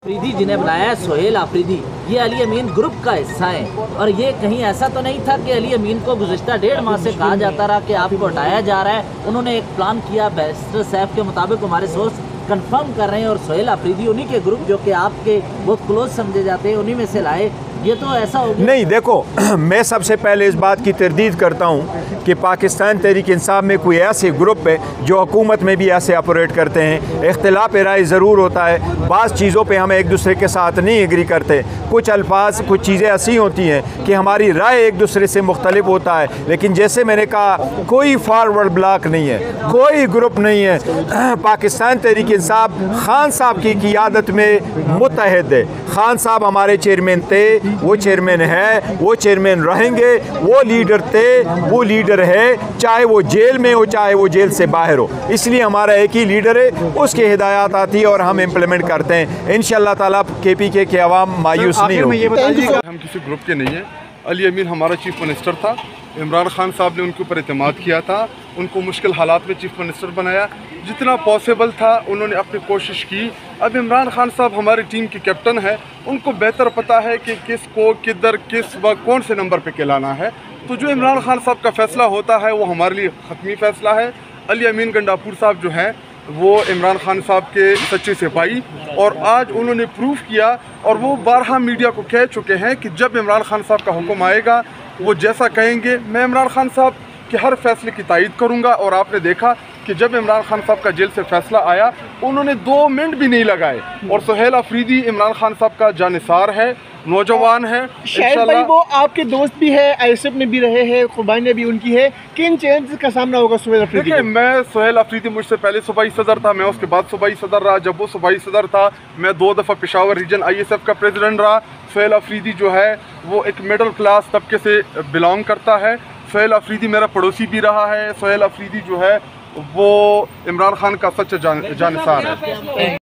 आफरीदी जिन्हें बनाया है सोहेल आफरीदी, ये अली अमीन ग्रुप का हिस्सा है। और ये कहीं ऐसा तो नहीं था कि अली अमीन को गुज़िश्ता 1.5 माह से कहा जाता रहा कि आपको हटाया जा रहा है। उन्होंने एक प्लान किया, बैरिस्टर साहब के मुताबिक हमारे सोर्स कंफर्म कर रहे हैं, और सोहेल आफरीदी उन्हीं के ग्रुप जो कि आपके बहुत क्लोज समझे जाते हैं उन्हीं में से लाए। ये तो ऐसा हो गया नहीं। देखो, मैं सबसे पहले इस बात की तरदीद करता हूँ कि पाकिस्तान तहरीक इंसाफ में कोई ऐसे ग्रुप है जो हुकूमत में भी ऐसे ऑपरेट करते हैं। इख्तिलाफ राय ज़रूर होता है, बाज़ चीज़ों पे हम एक दूसरे के साथ नहीं एग्री करते, कुछ अल्फाज कुछ चीज़ें ऐसी होती हैं कि हमारी राय एक दूसरे से मुख्तलिफ होता है। लेकिन जैसे मैंने कहा, कोई फॉरवर्ड ब्लॉक नहीं है, कोई ग्रुप नहीं है। पाकिस्तान तहरीक इंसाफ खान साहब की क़ियादत में मुत्तहद है। खान साहब हमारे चेयरमैन थे, वो चेयरमैन है, वो चेयरमैन रहेंगे, वो लीडर थे, वो लीडर है, चाहे वो जेल में हो चाहे वो जेल से बाहर हो। इसलिए हमारा एक ही लीडर है, उसकी हिदायत आती है और हम इम्प्लीमेंट करते हैं। इंशाअल्लाह ताला KPK के अवाम मायूस नहीं होगी। हम किसी ग्रुप के नहीं हैं। अली अमीन हमारा चीफ मिनिस्टर था, इमरान खान साहब ने उनके ऊपर एतमाद किया था, उनको मुश्किल हालात में चीफ मिनिस्टर बनाया, जितना पॉसिबल था उन्होंने अपनी कोशिश की। अब इमरान खान साहब हमारी टीम के कैप्टन है, उनको बेहतर पता है कि किसको किधर किस वक्त कौन से नंबर पे खिलाना है। तो जो इमरान खान साहब का फ़ैसला होता है वो हमारे लिए हतमी फ़ैसला है। अली अमीन गंडापुर साहब जो हैं वो इमरान खान साहब के सच्चे सिपाही, और आज उन्होंने प्रूफ किया और वो बारहा मीडिया को कह चुके हैं कि जब इमरान खान साहब का हुक्म आएगा वो जैसा कहेंगे मैं इमरान खान साहब के हर फैसले की तायीद करूंगा। और आपने देखा कि जब इमरान खान साहब का जेल से फैसला आया उन्होंने 2 मिनट भी नहीं लगाए। और सोहेल आफरीदी इमरान खान साहब का जानिसार है, नौजवान है। शायद भाई वो आपके दोस्त भी है, ISF में भी रहे हैं, कुर्बानियाँ भी उनकी है। किन चैलेंजेस का सामना होगा सोहेल आफरीदी? देखिए, मैं सोहेल आफरीदी मुझसे पहले सूबाई सदर था, मैं उसके बाद सूबाई सदर रहा। जब वो सूबाई सदर था मैं 2 दफ़ा पेशावर रीजन ISF का प्रेसिडेंट रहा। सोहेल आफरीदी जो है वो एक मिडिल क्लास तबके से बिलोंग करता है। सोहेल आफरीदी मेरा पड़ोसी भी रहा है। सोहेल आफरीदी जो है वो इमरान खान का सच्चा जानिसार है।